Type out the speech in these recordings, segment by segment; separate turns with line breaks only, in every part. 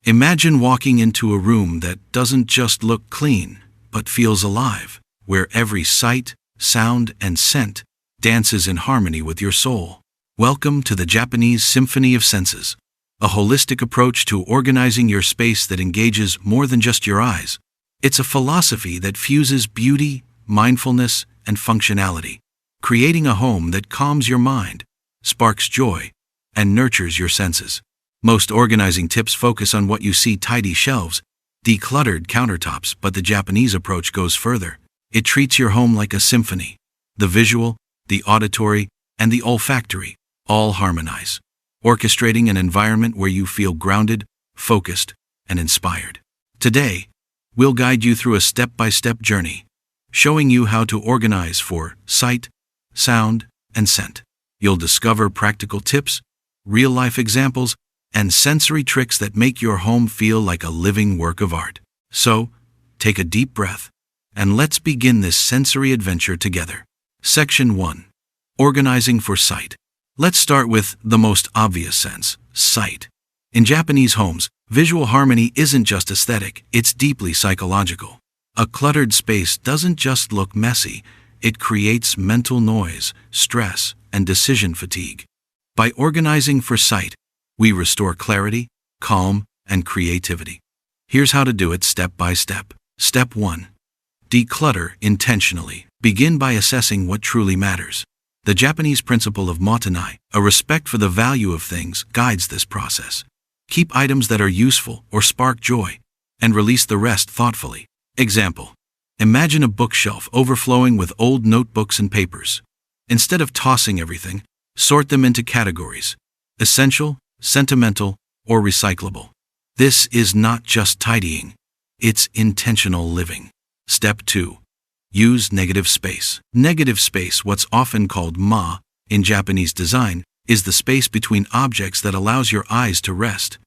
Imagine walking into a room that doesn't just look clean, but feels alive, where every sight, sound, and scent dances in harmony with your soul. Welcome to the Japanese Symphony of Senses, a holistic approach to organizing your space that engages more than just your eyes. It's a philosophy that fuses beauty, mindfulness, and functionality, creating a home that calms your mind, sparks joy, and nurtures your senses. Most organizing tips focus on what you see: tidy shelves, decluttered countertops, but the Japanese approach goes further. It treats your home like a symphony. The visual, the auditory, and the olfactory all harmonize, orchestrating an environment where you feel grounded, focused, and inspired. Today, we'll guide you through a step-by-step journey, showing you how to organize for sight, sound, and scent. You'll discover practical tips, real-life examples, and sensory tricks that make your home feel like a living work of art. So, take a deep breath, and let's begin this sensory adventure together. Section 1. Organizing for sight. Let's start with the most obvious sense: sight. In Japanese homes, visual harmony isn't just aesthetic, it's deeply psychological. A cluttered space doesn't just look messy, it creates mental noise, stress, and decision fatigue. By organizing for sight, we restore clarity, calm, and creativity. Here's how to do it step by step. Step 1. Declutter intentionally. Begin by assessing what truly matters. The Japanese principle of motenai, a respect for the value of things, guides this process. Keep items that are useful or spark joy, and release the rest thoughtfully. Example: imagine a bookshelf overflowing with old notebooks and papers. Instead of tossing everything, sort them into categories: essential, sentimental, or recyclable. This is not just tidying, it's intentional living. Step 2. Use negative space. Negative space, what's often called ma in Japanese design, is the space between objects that allows your eyes to rest.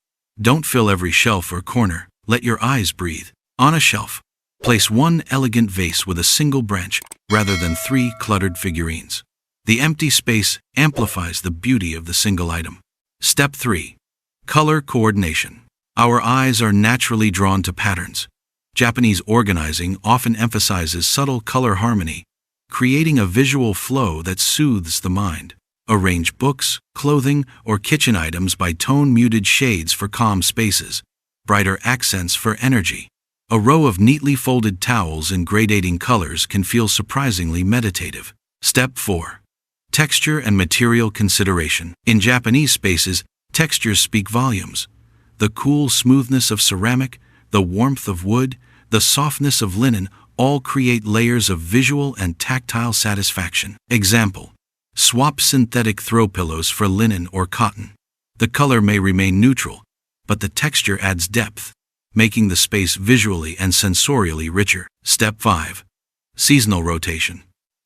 Don't fill every shelf or corner, let your eyes breathe. On a shelf, place one elegant vase with a single branch rather than 3 cluttered figurines. The empty space amplifies the beauty of the single item. Step 3. Color coordination. Our eyes are naturally drawn to patterns. Japanese organizing often emphasizes subtle color harmony, creating a visual flow that soothes the mind. Arrange books, clothing, or kitchen items by tone-muted shades for calm spaces, brighter accents for energy. A row of neatly folded towels in gradating colors can feel surprisingly meditative. Step 4. Texture and material consideration. In Japanese spaces, textures speak volumes. The cool smoothness of ceramic, the warmth of wood, the softness of linen all create layers of visual and tactile satisfaction. Example: swap synthetic throw pillows for linen or cotton. The color may remain neutral, but the texture adds depth, making the space visually and sensorially richer. Step 5. Seasonal rotation.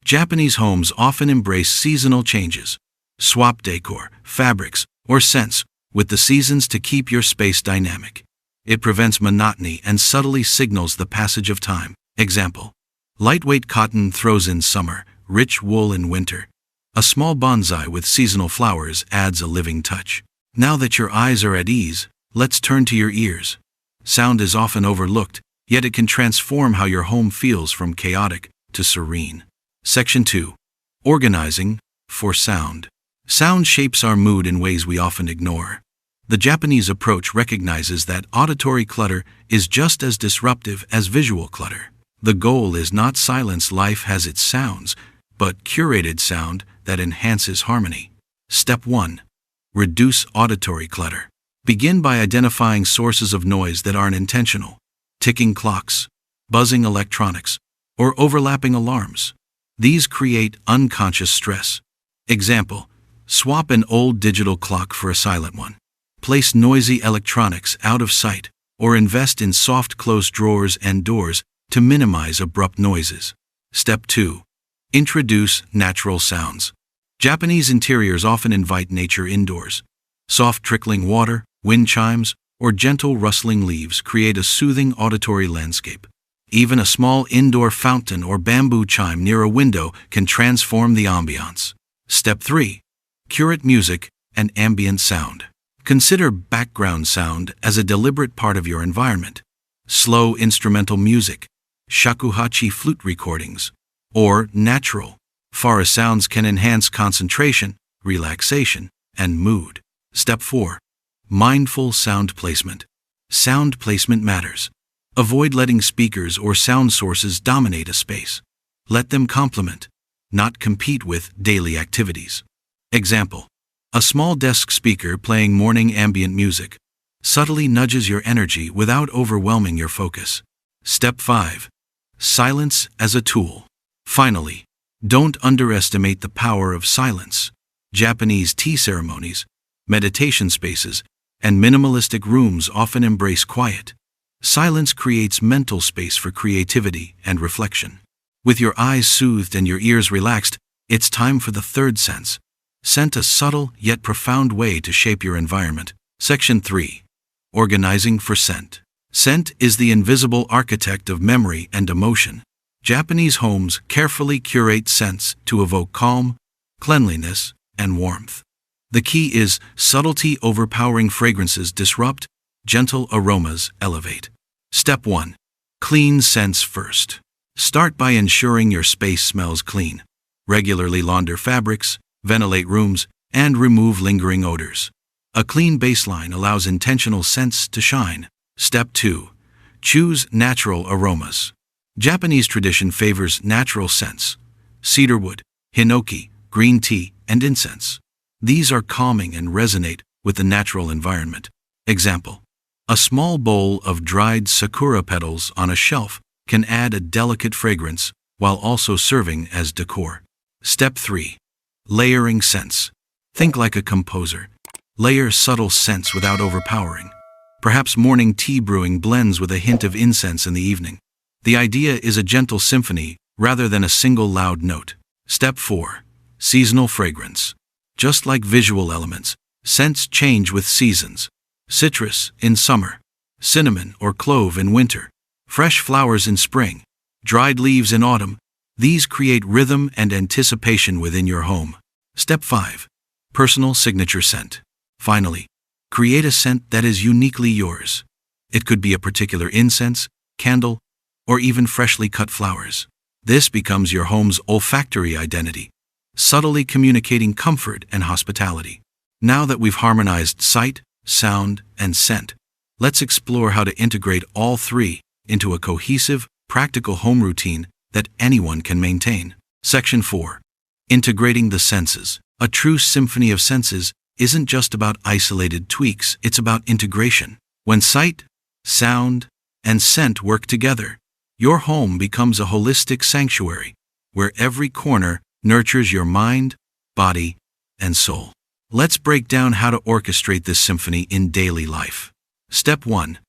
Japanese homes often embrace seasonal changes. Swap decor, fabrics, or scents with the seasons to keep your space dynamic. It prevents monotony and subtly signals the passage of time. Example: lightweight cotton throws in summer, rich wool in winter. A small bonsai with seasonal flowers adds a living touch. Now that your eyes are at ease, let's turn to your ears. Sound is often overlooked, yet it can transform how your home feels from chaotic to serene. Section 2. Organizing for sound. Sound shapes our mood in ways we often ignore. The Japanese approach recognizes that auditory clutter is just as disruptive as visual clutter. The goal is not silence life has its sounds, but curated sound that enhances harmony. Step 1. Reduce auditory clutter. Begin by identifying sources of noise that aren't intentional: ticking clocks, buzzing electronics, or overlapping alarms. These create unconscious stress. Example: swap an old digital clock for a silent one. Place noisy electronics out of sight, or invest in soft closed drawers and doors to minimize abrupt noises. Step 2. Introduce natural sounds. Japanese interiors often invite nature indoors. Soft trickling water, wind chimes, or gentle rustling leaves create a soothing auditory landscape. Even a small indoor fountain or bamboo chime near a window can transform the ambiance. Step 3. Curate music and ambient sound. Consider background sound as a deliberate part of your environment. Slow instrumental music, shakuhachi flute recordings, or natural forest sounds can enhance concentration, relaxation, and mood. Step 4. Mindful sound placement. Sound placement matters. Avoid letting speakers or sound sources dominate a space. Let them complement, not compete with, daily activities. Example: a small desk speaker playing morning ambient music subtly nudges your energy without overwhelming your focus. Step 5. Silence as a tool. Finally, don't underestimate the power of silence. Japanese tea ceremonies, meditation spaces, and minimalistic rooms often embrace quiet. Silence creates mental space for creativity and reflection. With your eyes soothed and your ears relaxed, it's time for the third sense. Scent, a subtle yet profound way to shape your environment. Section 3. Organizing for scent. Scent is the invisible architect of memory and emotion. Japanese homes carefully curate scents to evoke calm, cleanliness, and warmth. The key is subtlety. Overpowering fragrances disrupt, gentle aromas elevate. Step 1. Clean scents first. Start by ensuring your space smells clean. Regularly launder fabrics, ventilate rooms, and remove lingering odors. A clean baseline allows intentional scents to shine. Step 2. Choose natural aromas. Japanese tradition favors natural scents: cedarwood, hinoki, green tea, and incense. These are calming and resonate with the natural environment. Example: a small bowl of dried sakura petals on a shelf can add a delicate fragrance while also serving as decor. Step 3. Layering scents. Think like a composer. Layer subtle scents without overpowering. Perhaps morning tea brewing blends with a hint of incense in the evening. The idea is a gentle symphony rather than a single loud note. Step 4. Seasonal fragrance. Just like visual elements, scents change with seasons. Citrus in summer, cinnamon or clove in winter, fresh flowers in spring, dried leaves in autumn. These create rhythm and anticipation within your home. Step 5. Personal signature scent. Finally, create a scent that is uniquely yours. It could be a particular incense, candle, or even freshly cut flowers. This becomes your home's olfactory identity, subtly communicating comfort and hospitality. Now that we've harmonized sight, sound, and scent, let's explore how to integrate all three into a cohesive, practical home routine that anyone can maintain. Section 4. Integrating the senses. A true symphony of senses isn't just about isolated tweaks, it's about integration. When sight, sound, and scent work together, your home becomes a holistic sanctuary where every corner nurtures your mind, body, and soul. Let's break down how to orchestrate this symphony in daily life. Step 1.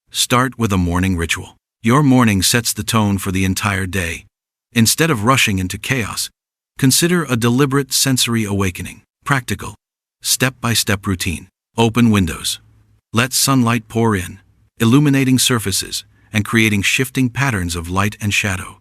Start with a morning ritual. Your morning sets the tone for the entire day. Instead of rushing into chaos, consider a deliberate sensory awakening. Practical, step-by-step routine. Open windows. Let sunlight pour in, illuminating surfaces and creating shifting patterns of light and shadow.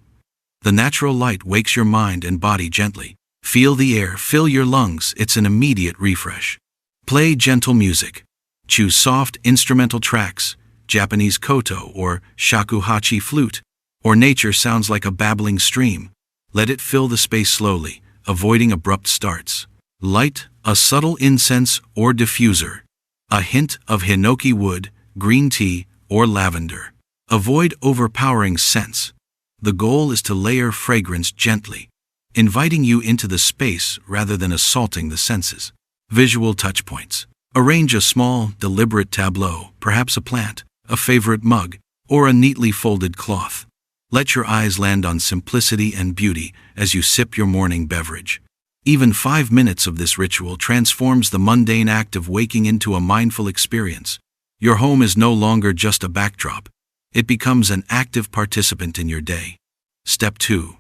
The natural light wakes your mind and body gently. Feel the air fill your lungs, it's an immediate refresh. Play gentle music. Choose soft instrumental tracks, Japanese koto or shakuhachi flute, or nature sounds like a babbling stream. Let it fill the space slowly, avoiding abrupt starts. Light a subtle incense or diffuser, a hint of hinoki wood, green tea, or lavender. Avoid overpowering scents. The goal is to layer fragrance gently, inviting you into the space rather than assaulting the senses. Visual touchpoints. Arrange a small, deliberate tableau, perhaps a plant, a favorite mug, or a neatly folded cloth. Let your eyes land on simplicity and beauty as you sip your morning beverage. Even 5 minutes of this ritual transforms the mundane act of waking into a mindful experience. Your home is no longer just a backdrop. It becomes an active participant in your day. Step 2.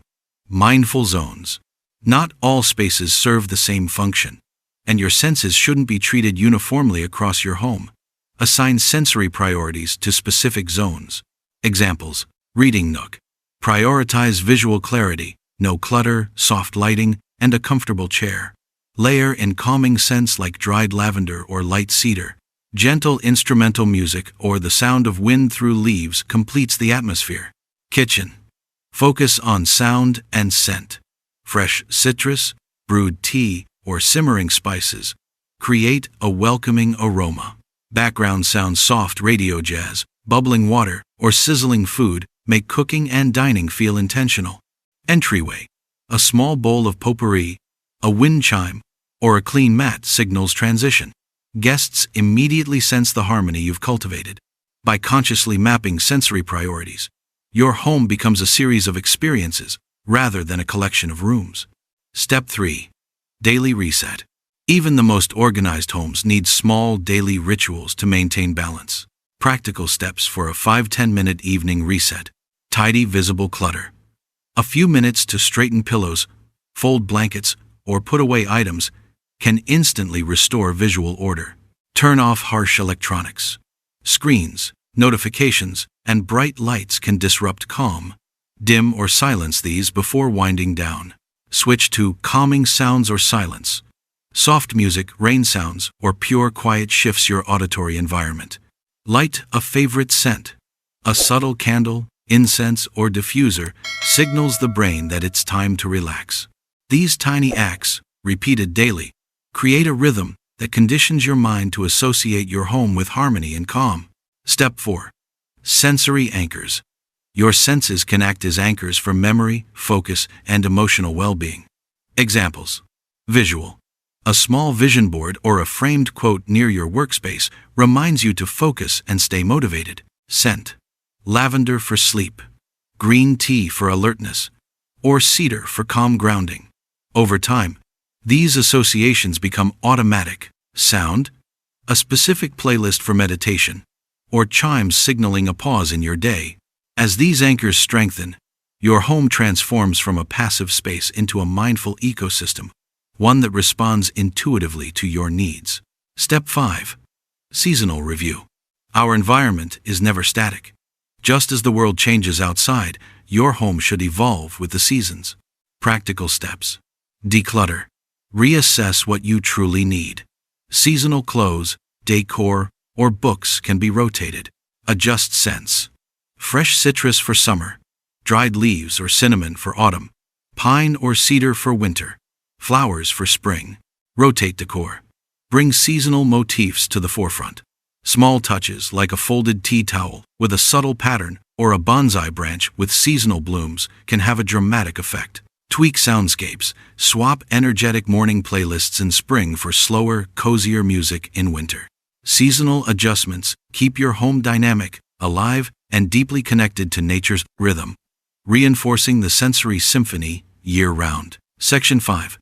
Mindful zones. Not all spaces serve the same function, and your senses shouldn't be treated uniformly across your home. Assign sensory priorities to specific zones. Examples: reading nook. Prioritize visual clarity, no clutter, soft lighting, and a comfortable chair. Layer in calming scents like dried lavender or light cedar, Gentle instrumental music or the sound of wind through leaves completes the atmosphere. Kitchen. Focus on sound and scent. Fresh citrus, brewed tea, or simmering spices create a welcoming aroma. Background sounds, soft radio jazz, bubbling water, or sizzling food make cooking and dining feel intentional. Entryway. A small bowl of potpourri, a wind chime, or a clean mat signals transition. Guests immediately sense the harmony you've cultivated. By consciously mapping sensory priorities, your home becomes a series of experiences rather than a collection of rooms. Step 3. Daily reset. Even the most organized homes need small daily rituals to maintain balance. Practical steps for a 5-10 minute evening reset. Tidy visible clutter. A few minutes to straighten pillows, fold blankets, or put away items can instantly restore visual order. Turn off harsh electronics. Screens, notifications, and bright lights can disrupt calm. Dim or silence these before winding down. Switch to calming sounds or silence. Soft music, rain sounds, or pure quiet shifts your auditory environment. Light a favorite scent. A subtle candle, incense, or diffuser signals the brain that it's time to relax. These tiny acts, repeated daily, create a rhythm that conditions your mind to associate your home with harmony and calm. Step 4. Sensory anchors. Your senses can act as anchors for memory, focus, and emotional well-being. Examples. Visual. A small vision board or a framed quote near your workspace reminds you to focus and stay motivated. Scent. Lavender for sleep, green tea for alertness, or cedar for calm grounding. Over time, these associations become automatic. Sound. A specific playlist for meditation, or chimes signaling a pause in your day. As these anchors strengthen, your home transforms from a passive space into a mindful ecosystem, one that responds intuitively to your needs. Step 5. Seasonal review. Our environment is never static. Just as the world changes outside, your home should evolve with the seasons. Practical steps. Declutter. Reassess what you truly need. Seasonal clothes, decor, or books can be rotated. Adjust scents. Fresh citrus for summer, dried leaves or cinnamon for autumn, pine or cedar for winter, flowers for spring. Rotate decor. Bring seasonal motifs to the forefront. Small touches like a folded tea towel with a subtle pattern or a bonsai branch with seasonal blooms can have a dramatic effect. Tweak soundscapes. Swap energetic morning playlists in spring for slower, cozier music in winter. Seasonal adjustments keep your home dynamic, alive, and deeply connected to nature's rhythm, reinforcing the sensory symphony year-round. Section 5.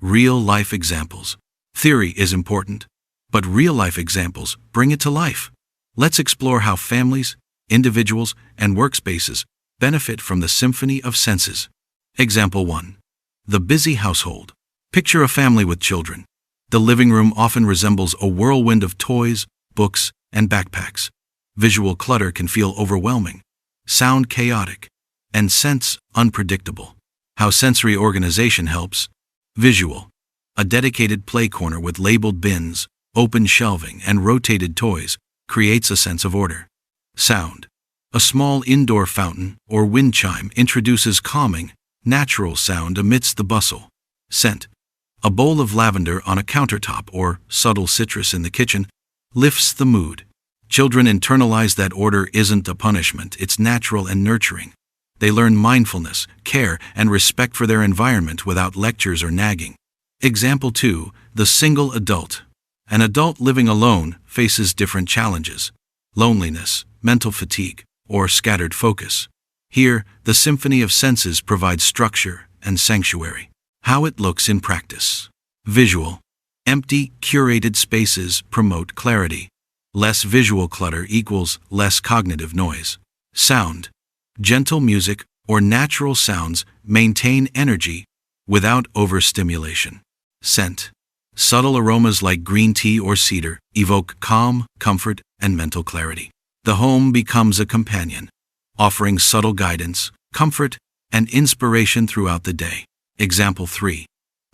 Real-life examples. Theory is important, but real-life examples bring it to life. Let's explore how families, individuals, and workspaces benefit from the symphony of senses. Example 1. The busy household. Picture a family with children. The living room often resembles a whirlwind of toys, books, and backpacks. Visual clutter can feel overwhelming, sound chaotic, and scents unpredictable. How sensory organization helps. Visual. A dedicated play corner with labeled bins, open shelving, and rotated toys creates a sense of order. Sound. A small indoor fountain or wind chime introduces calming, natural sound amidst the bustle. Scent. A bowl of lavender on a countertop or subtle citrus in the kitchen lifts the mood. Children internalize that order isn't a punishment, it's natural and nurturing. They learn mindfulness, care, and respect for their environment without lectures or nagging. Example 2. The single adult. An adult living alone faces different challenges: loneliness, mental fatigue, or scattered focus. Here, the symphony of senses provides structure and sanctuary. How it looks in practice. Visual. Empty, curated spaces promote clarity. Less visual clutter equals less cognitive noise. Sound. Gentle music or natural sounds maintain energy without overstimulation. Scent. Subtle aromas like green tea or cedar evoke calm, comfort, and mental clarity. The home becomes a companion, offering subtle guidance, comfort, and inspiration throughout the day. Example 3.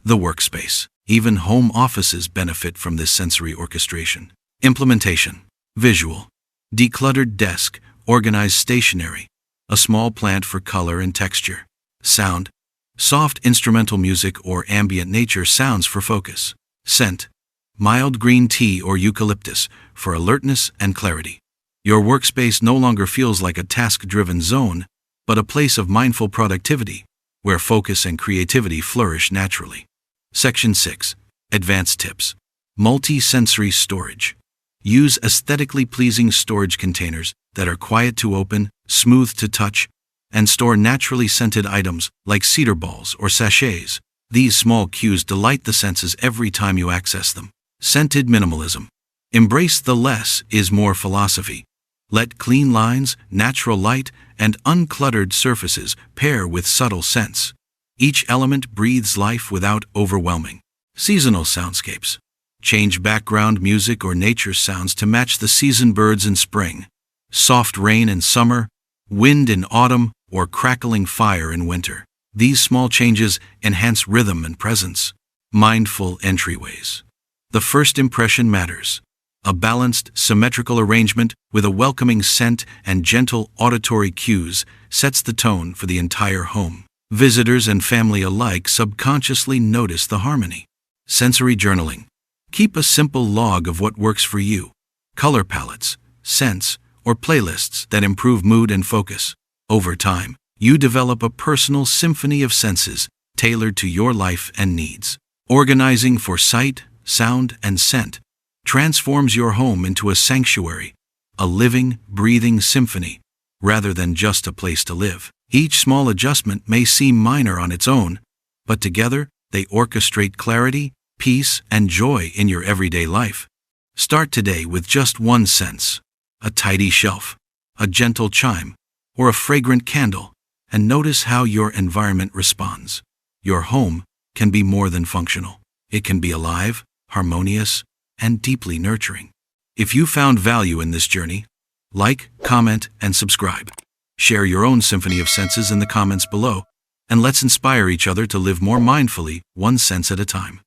The workspace. Even home offices benefit from this sensory orchestration. Implementation. Visual. Decluttered desk, organized stationery. A small plant for color and texture. Sound. Soft instrumental music or ambient nature sounds for focus. Scent. Mild green tea or eucalyptus for alertness and clarity. Your workspace no longer feels like a task-driven zone, but a place of mindful productivity, where focus and creativity flourish naturally. Section 6. Advanced tips. Multi-sensory storage. Use aesthetically pleasing storage containers that are quiet to open, smooth to touch, and store naturally scented items like cedar balls or sachets. These small cues delight the senses every time you access them. Scented minimalism. Embrace the less is more philosophy. Let clean lines, natural light, and uncluttered surfaces pair with subtle scents. Each element breathes life without overwhelming. Seasonal soundscapes. Change background music or nature sounds to match the season: birds in spring, soft rain in summer, wind in autumn, or crackling fire in winter. These small changes enhance rhythm and presence. Mindful entryways. The first impression matters. A balanced, symmetrical arrangement with a welcoming scent and gentle auditory cues sets the tone for the entire home. Visitors and family alike subconsciously notice the harmony. Sensory journaling. Keep a simple log of what works for you. Color palettes, scents, or playlists that improve mood and focus. Over time, you develop a personal symphony of senses tailored to your life and needs. Organizing for sight, sound, and scent transforms your home into a sanctuary, a living, breathing symphony, rather than just a place to live. Each small adjustment may seem minor on its own, but together they orchestrate clarity, peace, and joy in your everyday life. Start today with just one sense: a tidy shelf, a gentle chime, or a fragrant candle, and notice how your environment responds. Your home can be more than functional. It can be alive, harmonious, and deeply nurturing. If you found value in this journey, like, comment, and subscribe. Share your own symphony of senses in the comments below, and let's inspire each other to live more mindfully, one sense at a time.